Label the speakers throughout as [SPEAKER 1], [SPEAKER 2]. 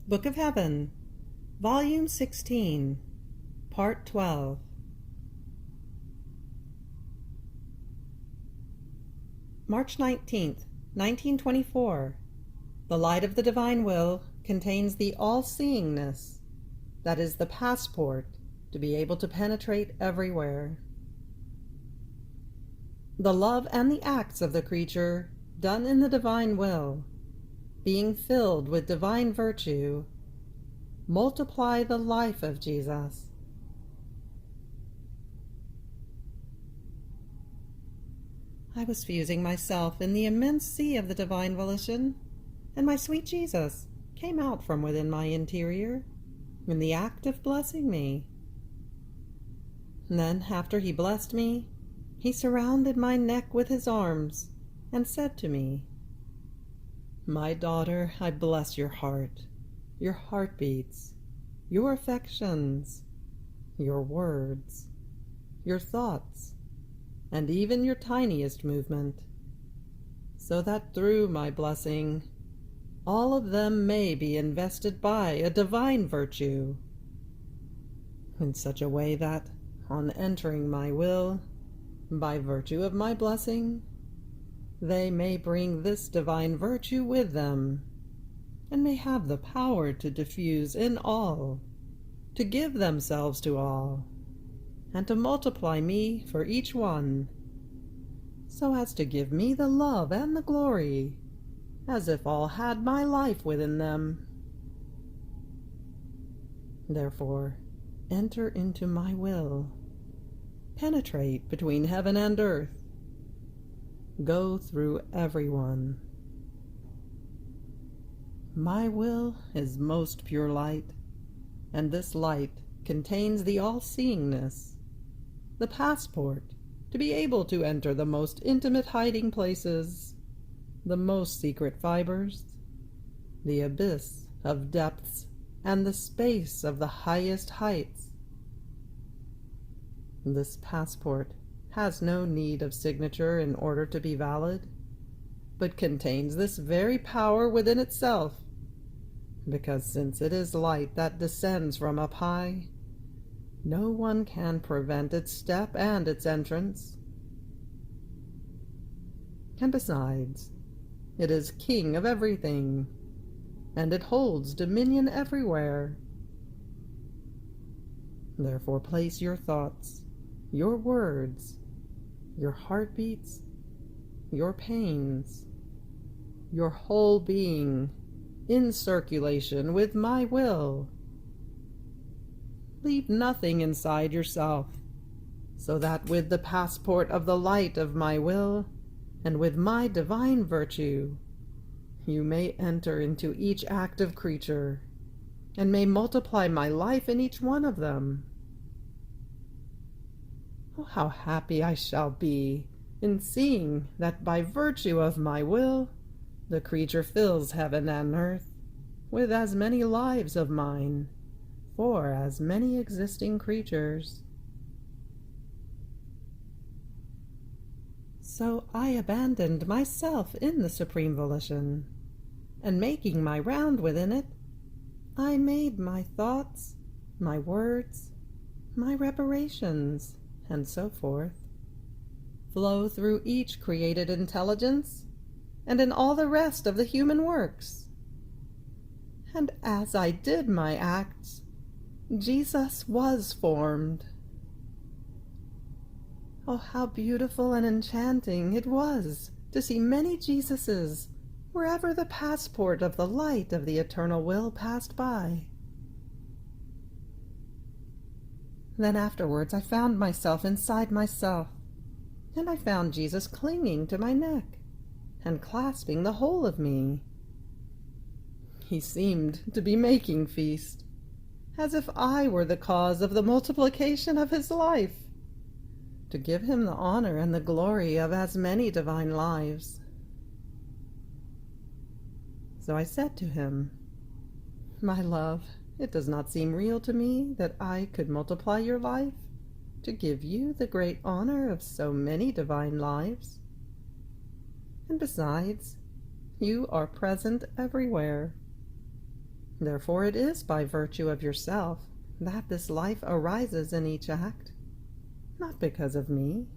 [SPEAKER 1] Book of Heaven, Volume 16, Part 12. March 19th, 1924. The light of the divine will contains the all-seeingness, that is the passport to be able to penetrate everywhere. The love and the acts of the creature done in the divine will, being filled with divine virtue, multiply the life of Jesus. I was fusing myself in the immense sea of the divine volition, and my sweet Jesus came out from within my interior in the act of blessing me. And then, after he blessed me, he surrounded my neck with his arms and said to me, "My daughter, I bless your heart, your heartbeats, your affections, your words, your thoughts, and even your tiniest movement, so that through my blessing, all of them may be invested by a divine virtue, in such a way that, on entering my will, by virtue of my blessing, they may bring this divine virtue with them, and may have the power to diffuse in all, to give themselves to all, and to multiply me for each one, so as to give me the love and the glory, as if all had my life within them. Therefore, enter into my will, penetrate between heaven and earth, go through everyone. My will is most pure light, and this light contains the all-seeingness, the passport to be able to enter the most intimate hiding places, the most secret fibers, the abyss of depths, and the space of the highest heights. This passport has no need of signature in order to be valid, but contains this very power within itself, because since it is light that descends from up high, no one can prevent its step and its entrance. And besides, it is king of everything, and it holds dominion everywhere. Therefore place your thoughts, your words, your heartbeats, your pains, your whole being in circulation with my will. Leave nothing inside yourself, so that with the passport of the light of my will, and with my divine virtue, you may enter into each active creature, and may multiply my life in each one of them. Oh, how happy I shall be in seeing that by virtue of my will, the creature fills heaven and earth with as many lives of mine, for as many existing creatures. So I abandoned myself in the supreme volition, and making my round within it, I made my thoughts, my words, my reparations, and so forth, flow through each created intelligence, and in all the rest of the human works. And as I did my acts, Jesus was formed. Oh, how beautiful and enchanting it was to see many Jesuses wherever the passport of the light of the eternal will passed by. Then afterwards I found myself inside myself, and I found Jesus clinging to my neck and clasping the whole of me. He seemed to be making feast, as if I were the cause of the multiplication of his life, to give him the honor and the glory of as many divine lives. So I said to him, "My love, it does not seem real to me that I could multiply your life to give you the great honor of so many divine lives. And besides, you are present everywhere. Therefore it is by virtue of yourself that this life arises in each act, not because of me.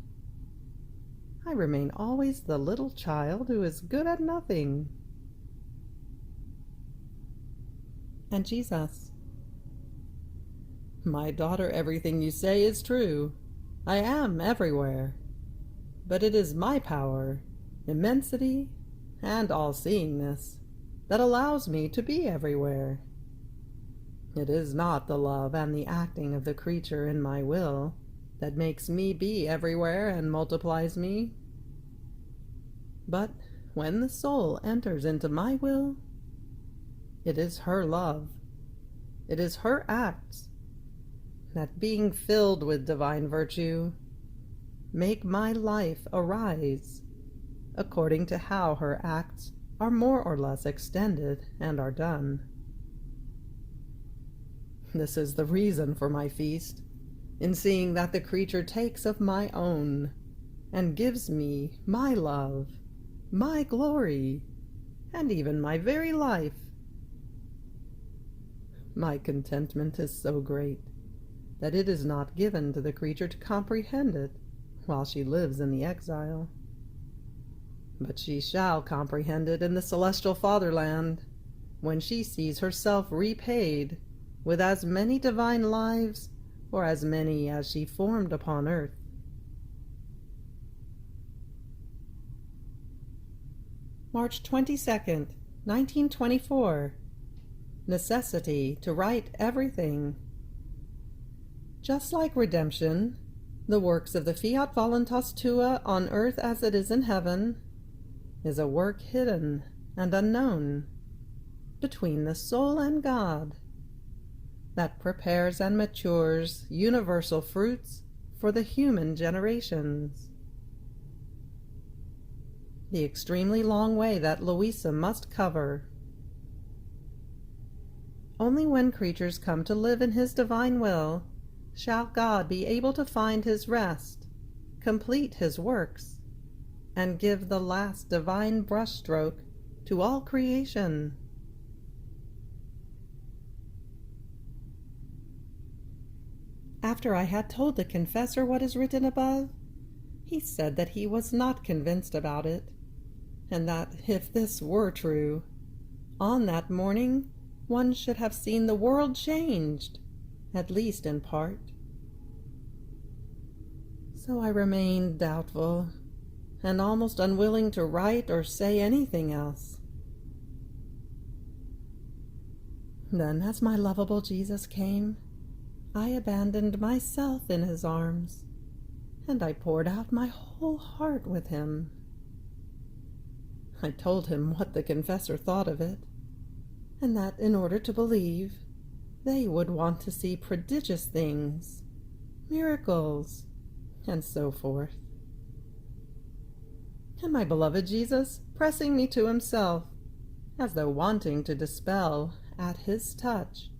[SPEAKER 1] I remain always the little child who is good at nothing. And Jesus: My daughter, everything you say is true. I am everywhere. But it is my power, immensity, and all-seeingness that allows me to be everywhere. It is not the love and the acting of the creature in my will that makes me be everywhere and multiplies me. But when the soul enters into my will, it is her love, it is her acts, that being filled with divine virtue, make my life arise, according to how her acts are more or less extended and are done. This is the reason for my feast, in seeing that the creature takes of my own, and gives me my love, my glory, and even my very life. My contentment is so great that it is not given to the creature to comprehend it while she lives in the exile. But she shall comprehend it in the celestial fatherland, when she sees herself repaid with as many divine lives, or as many as she formed upon earth. March 22nd, 1924. Necessity to write everything. Just like redemption, the works of the Fiat Voluntas Tua on earth as it is in heaven is a work hidden and unknown between the soul and God, that prepares and matures universal fruits for the human generations. The extremely long way that Luisa must cover. Only when creatures come to live in his divine will shall God be able to find his rest, complete his works, and give the last divine brushstroke to all creation. After I had told the confessor what is written above, he said that he was not convinced about it, and that if this were true, on that morning one should have seen the world changed, at least in part. So I remained doubtful, and almost unwilling to write or say anything else. Then, as my lovable Jesus came, I abandoned myself in his arms, and I poured out my whole heart with him. I told him what the confessor thought of it, and that in order to believe, they would want to see prodigious things, miracles, and so forth. And my beloved Jesus, pressing me to himself, as though wanting to dispel, at his touch,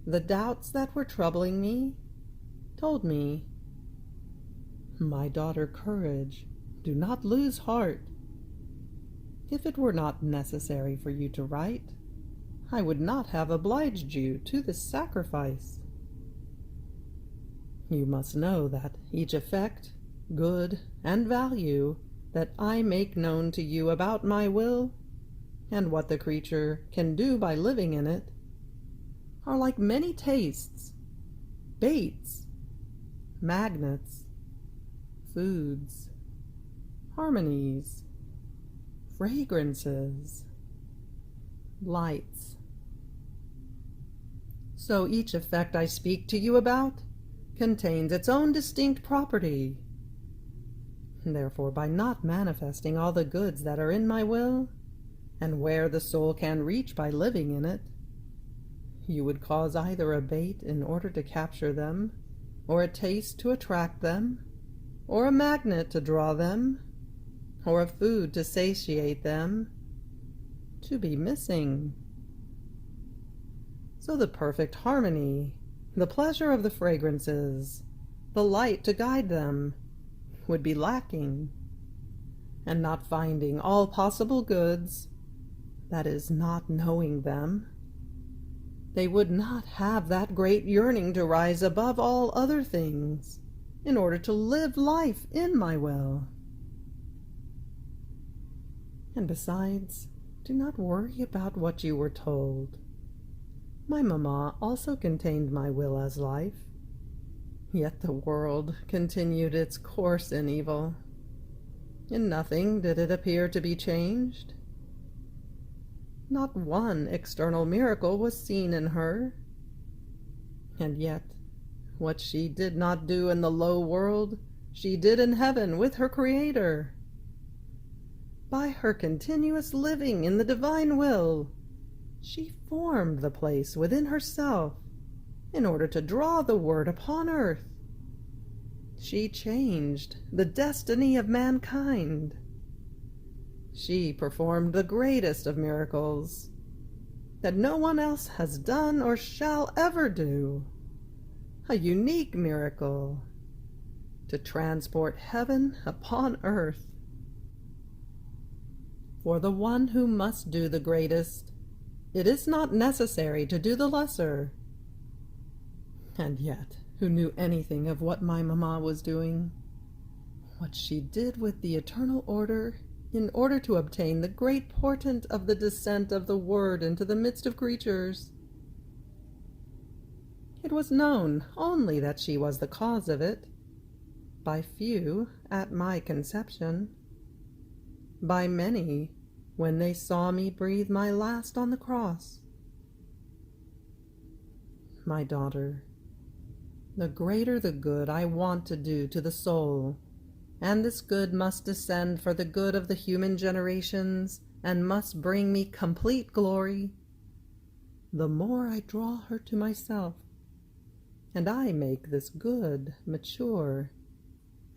[SPEAKER 1] the doubts that were troubling me, told me, "My daughter, courage, do not lose heart. If it were not necessary for you to write, I would not have obliged you to this sacrifice. You must know that each effect, good, and value that I make known to you about my will, and what the creature can do by living in it, are like many tastes, baits, magnets, foods, harmonies, fragrances, lights. So each effect I speak to you about contains its own distinct property. Therefore, by not manifesting all the goods that are in my will, and where the soul can reach by living in it, you would cause either a bait in order to capture them, or a taste to attract them, or a magnet to draw them, or a food to satiate them, to be missing. So the perfect harmony, the pleasure of the fragrances, the light to guide them, would be lacking, and not finding all possible goods, that is, not knowing them, They would not have that great yearning to rise above all other things in order to live life in my will. And besides, do not worry about what you were told. My mamma also contained my will as life, yet the world continued its course in evil. In nothing did it appear to be changed. Not one external miracle was seen in her. And yet, what she did not do in the low world, she did in heaven with her Creator. By her continuous living in the divine will, she formed the place within herself in order to draw the Word upon earth. She changed the destiny of mankind. She performed the greatest of miracles that no one else has done or shall ever do. A unique miracle to transport heaven upon earth. For the one who must do the greatest, it is not necessary to do the lesser. And yet, who knew anything of what my mamma was doing? What she did with the eternal order in order to obtain the great portent of the descent of the Word into the midst of creatures. It was known only that she was the cause of it, by few at my conception, by many when they saw me breathe my last on the cross. My daughter, the greater the good I want to do to the soul, and this good must descend for the good of the human generations, and must bring me complete glory, the more I draw her to myself, and I make this good mature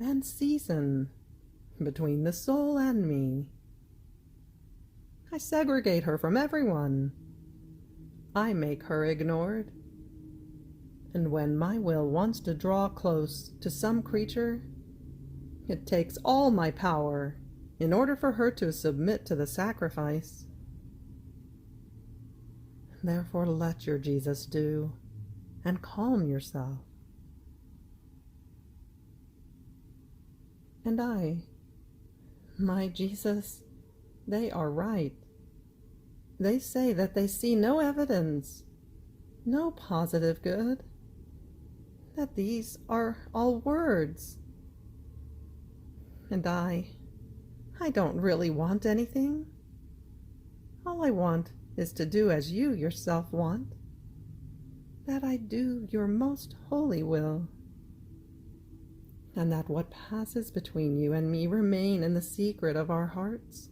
[SPEAKER 1] and season between the soul and me. I segregate her from everyone. I make her ignored. And when my will wants to draw close to some creature, it takes all my power in order for her to submit to the sacrifice. Therefore let your Jesus do, and calm yourself. And I, my Jesus, they are right. They say that they see no evidence, no positive good, that these are all words. And I don't really want anything. All I want is to do as you yourself want, that I do your most holy will, and that what passes between you and me remain in the secret of our hearts.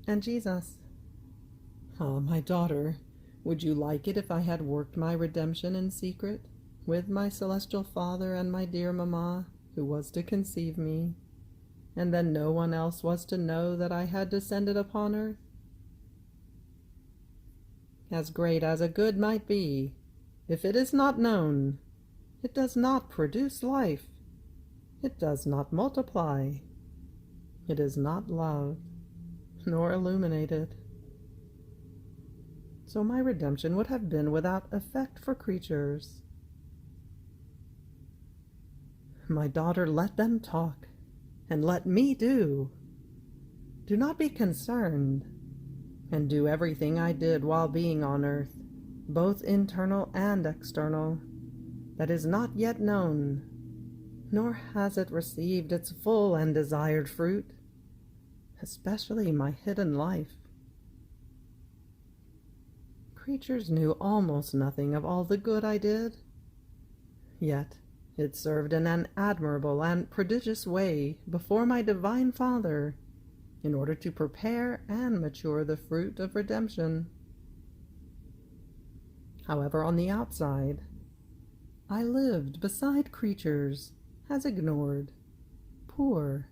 [SPEAKER 1] And Jesus, oh, my daughter, would you like it if I had worked my redemption in secret with my celestial Father and my dear mamma, who was to conceive me, and then no one else was to know that I had descended upon earth? As great as a good might be, if it is not known, it does not produce life, it does not multiply, it is not loved, nor illuminated. So my redemption would have been without effect for creatures. My daughter, let them talk, and let me do. Do not be concerned, and do everything I did while being on earth, both internal and external, that is not yet known, nor has it received its full and desired fruit, especially my hidden life. Creatures knew almost nothing of all the good I did, yet it served in an admirable and prodigious way before my divine Father, in order to prepare and mature the fruit of redemption. However, on the outside, I lived beside creatures as ignored, poor,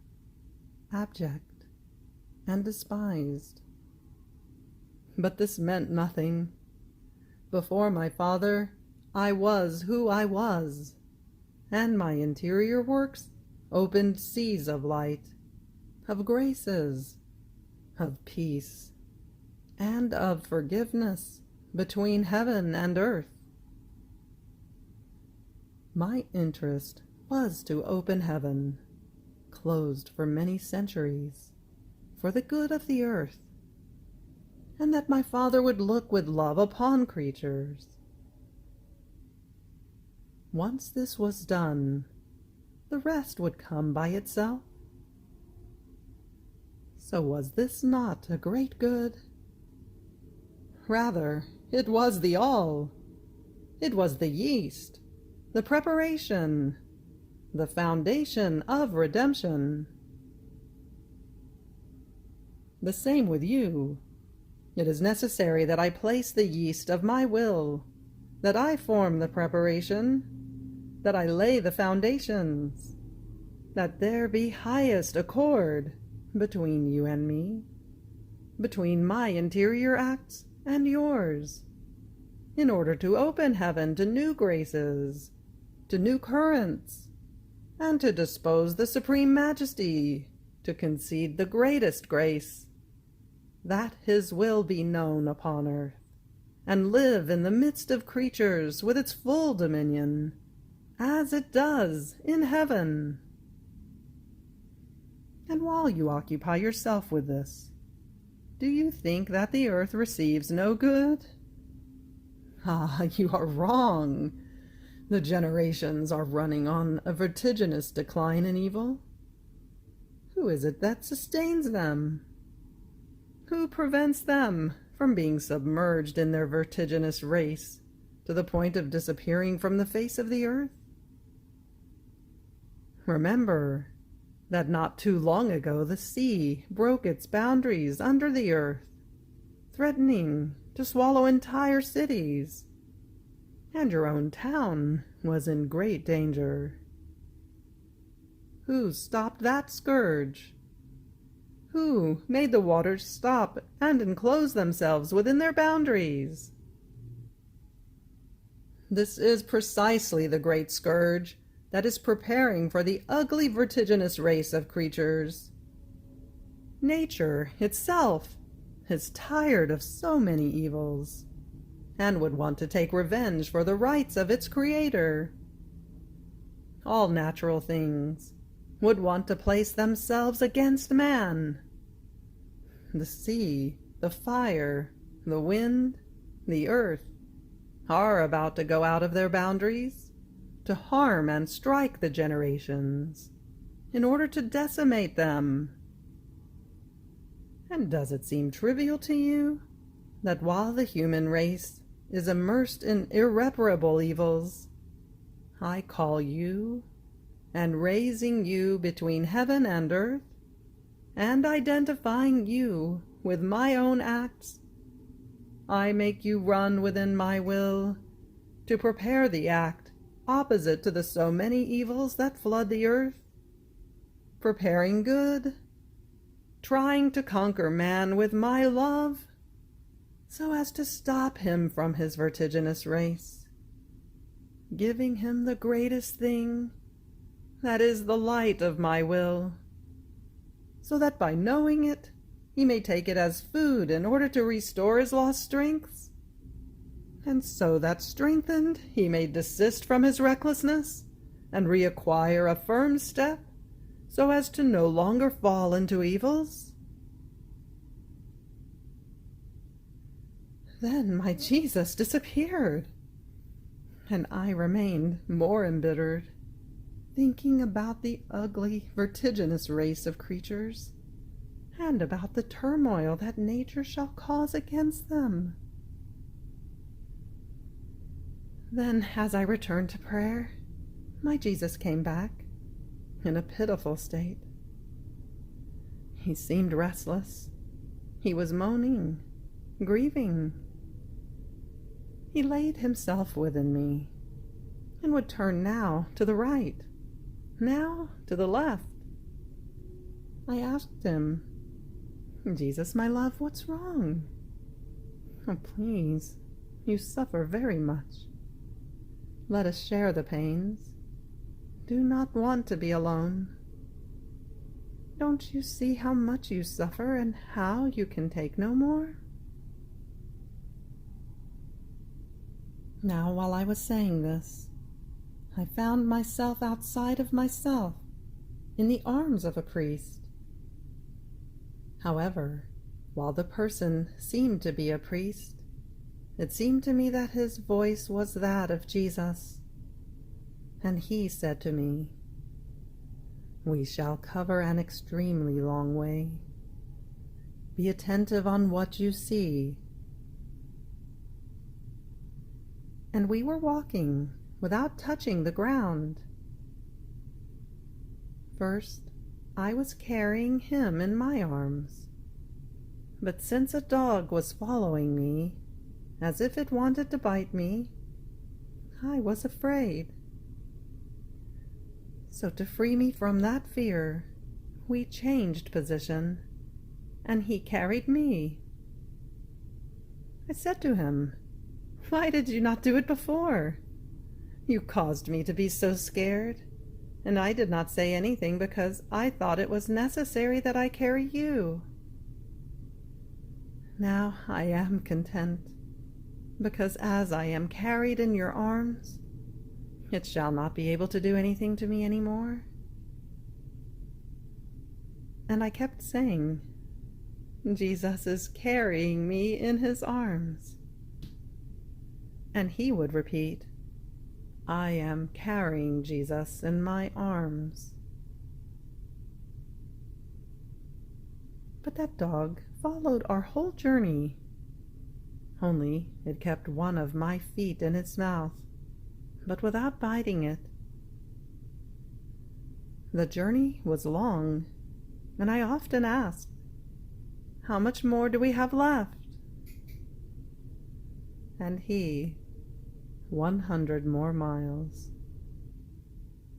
[SPEAKER 1] abject, and despised. But this meant nothing. Before my Father, I was who I was, and my interior works opened seas of light, of graces, of peace, and of forgiveness between heaven and earth. My interest was to open heaven, closed for many centuries, for the good of the earth, and that my Father would look with love upon creatures. Once this was done, the rest would come by itself. So was this not a great good? Rather, it was the all. It was the yeast, the preparation, the foundation of redemption. The same with you. It is necessary that I place the yeast of my will, that I form the preparation, that I lay the foundations, that there be highest accord between you and me, between my interior acts and yours, in order to open heaven to new graces, to new currents, and to dispose the supreme majesty to concede the greatest grace, that his will be known upon earth, and live in the midst of creatures with its full dominion, as it does in heaven. And while you occupy yourself with this, do you think that the earth receives no good? Ah, you are wrong. The generations are running on a vertiginous decline in evil. Who is it that sustains them? Who prevents them from being submerged in their vertiginous race to the point of disappearing from the face of the earth? Remember that not too long ago the sea broke its boundaries under the earth, threatening to swallow entire cities, and your own town was in great danger. Who stopped that scourge? Who made the waters stop and enclose themselves within their boundaries? This is precisely the great scourge that is preparing for the ugly vertiginous race of creatures. Nature itself is tired of so many evils, and would want to take revenge for the rights of its creator. All natural things would want to place themselves against man. The sea, the fire, the wind, the earth are about to go out of their boundaries, to harm and strike the generations, in order to decimate them. And does it seem trivial to you that while the human race is immersed in irreparable evils, I call you, and raising you between heaven and earth, and identifying you with my own acts, I make you run within my will to prepare the act opposite to the so many evils that flood the earth, preparing good, trying to conquer man with my love, so as to stop him from his vertiginous race, giving him the greatest thing, that is the light of my will, so that by knowing it, he may take it as food in order to restore his lost strengths, and so that strengthened he may desist from his recklessness and reacquire a firm step, so as to no longer fall into evils. Then my Jesus disappeared, and I remained more embittered, thinking about the ugly, vertiginous race of creatures, and about the turmoil that nature shall cause against them. Then, as I returned to prayer, my Jesus came back, in a pitiful state. He seemed restless. He was moaning, grieving. He laid himself within me, and would turn now to the right, now to the left. I asked him, "Jesus, my love, what's wrong? Oh, please, you suffer very much. Let us share the pains. Do not want to be alone. Don't you see how much you suffer and how you can take no more?" Now, while I was saying this, I found myself outside of myself, in the arms of a priest. However, while the person seemed to be a priest, it seemed to me that his voice was that of Jesus, and he said to me, "We shall cover an extremely long way. Be attentive on what you see." And we were walking without touching the ground. First, I was carrying him in my arms, but since a dog was following me, as if it wanted to bite me, I was afraid. So to free me from that fear, we changed position, and he carried me. I said to him, "Why did you not do it before? You caused me to be so scared, and I did not say anything because I thought it was necessary that I carry you. Now I am content, because as I am carried in your arms, it shall not be able to do anything to me any more." And I kept saying, "Jesus is carrying me in his arms." And he would repeat, "I am carrying Jesus in my arms." But that dog followed our whole journey. Only it kept one of my feet in its mouth, but without biting it. The journey was long, and I often asked, "How much more do we have left?" And he, 100 more miles.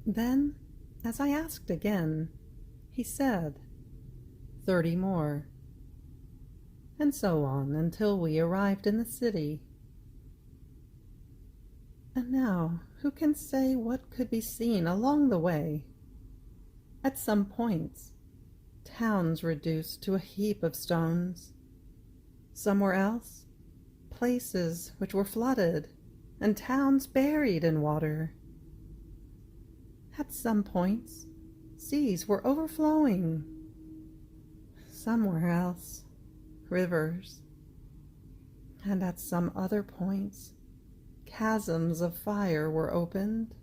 [SPEAKER 1] Then, as I asked again, he said, 30 more. And so on until we arrived in the city. And now, who can say what could be seen along the way? At some points, towns reduced to a heap of stones. Somewhere else, places which were flooded, and towns buried in water. At some points, seas were overflowing. Somewhere else, rivers. And at some other points, chasms of fire were opened.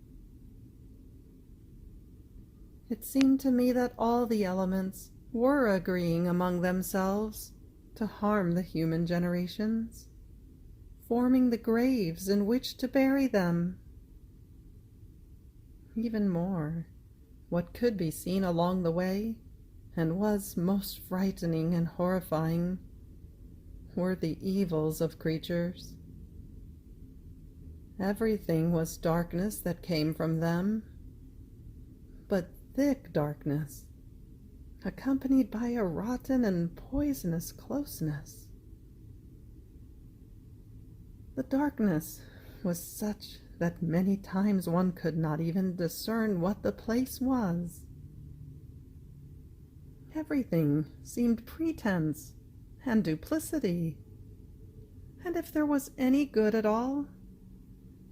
[SPEAKER 1] It seemed to me that all the elements were agreeing among themselves to harm the human generations, forming the graves in which to bury them. Even more, what could be seen along the way, and was most frightening and horrifying, were the evils of creatures. Everything was darkness that came from them, but thick darkness, accompanied by a rotten and poisonous closeness. The darkness was such that many times one could not even discern what the place was. Everything seemed pretense and duplicity, and if there was any good at all,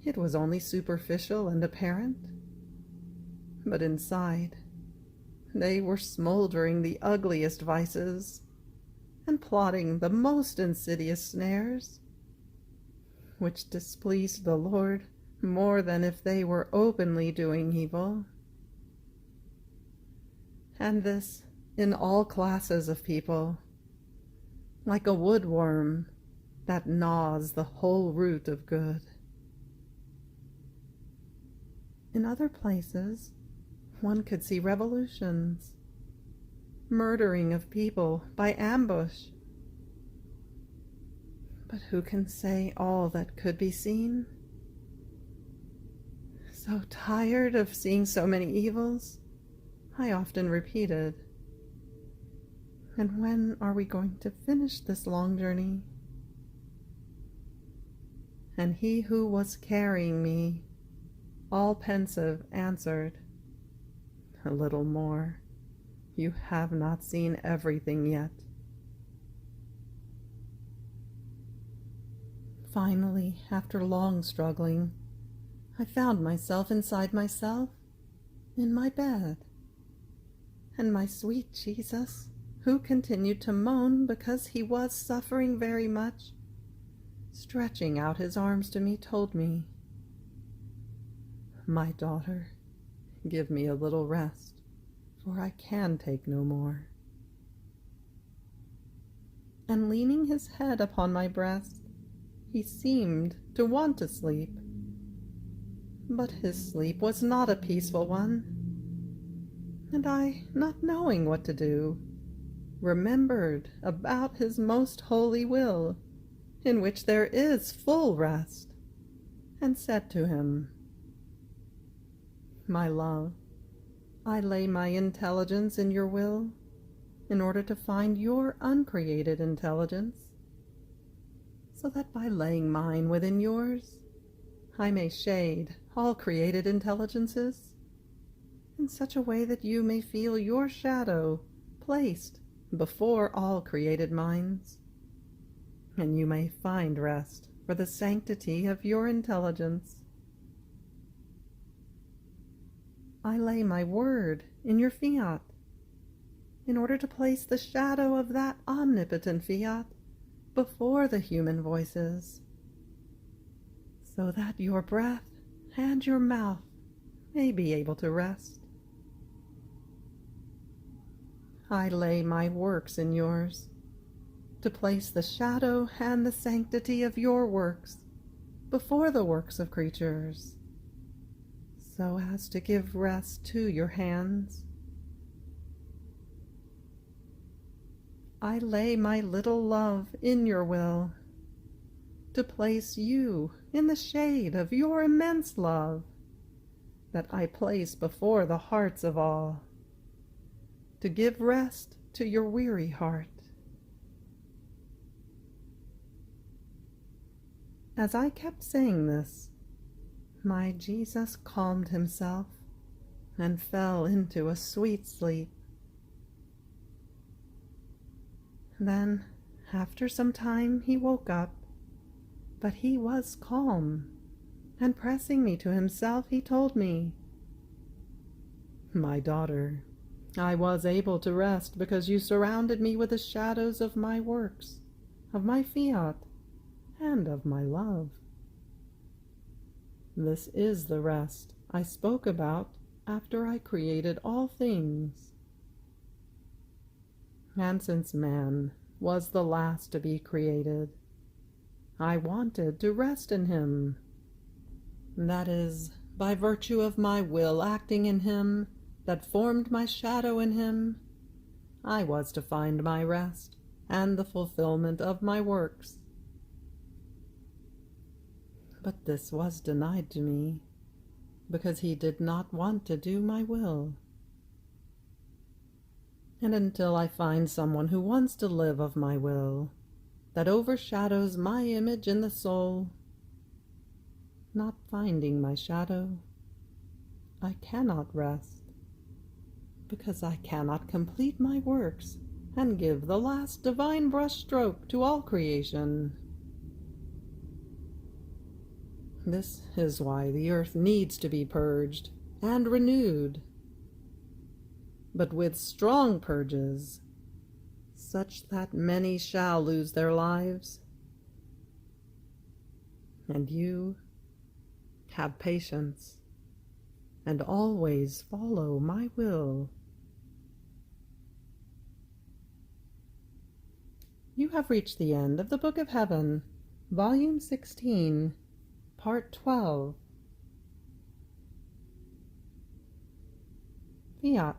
[SPEAKER 1] it was only superficial and apparent. But inside, they were smoldering the ugliest vices and plotting the most insidious snares, which displeased the Lord more than if they were openly doing evil. And this in all classes of people, like a woodworm that gnaws the whole root of good. In other places, one could see revolutions, murdering of people by ambush. But who can say all that could be seen? So tired of seeing so many evils, I often repeated, "And when are we going to finish this long journey?" And he who was carrying me, all pensive, answered, "A little more. You have not seen everything yet." Finally, after long struggling, I found myself inside myself, in my bed. And my sweet Jesus, who continued to moan because he was suffering very much, stretching out his arms to me, told me, "My daughter, give me a little rest, for I can take no more." And leaning his head upon my breast, he seemed to want to sleep. But his sleep was not a peaceful one, and I, not knowing what to do, remembered about his most holy will, in which there is full rest, and said to him, "My love, I lay my intelligence in your will in order to find your uncreated intelligence, so that by laying mine within yours, I may shade all created intelligences in such a way that you may feel your shadow placed before all created minds, and you may find rest for the sanctity of your intelligence. I lay my word in your Fiat in order to place the shadow of that omnipotent Fiat before the human voices, so that your breath and your mouth may be able to rest. I lay my works in yours, to place the shadow and the sanctity of your works before the works of creatures, so as to give rest to your hands. I lay my little love in your will, to place you in the shade of your immense love, that I place before the hearts of all, to give rest to your weary heart. As I kept saying this, my Jesus calmed himself and fell into a sweet sleep. Then, after some time, he woke up, but he was calm, and pressing me to himself, he told me, "My daughter, I was able to rest because you surrounded me with the shadows of my works, of my Fiat, and of my love. This is the rest I spoke about after I created all things. And since man was the last to be created, I wanted to rest in him. That is, by virtue of my will acting in him, that formed my shadow in him, I was to find my rest and the fulfillment of my works. But this was denied to me, because he did not want to do my will. And until I find someone who wants to live of my will, that overshadows my image in the soul, not finding my shadow, I cannot rest, because I cannot complete my works and give the last divine brush stroke to all creation. This is why the earth needs to be purged and renewed, but with strong purges, such that many shall lose their lives. And you have patience, and always follow my will." You have reached the end of the Book of Heaven, Volume 16, Part 12. Fiat.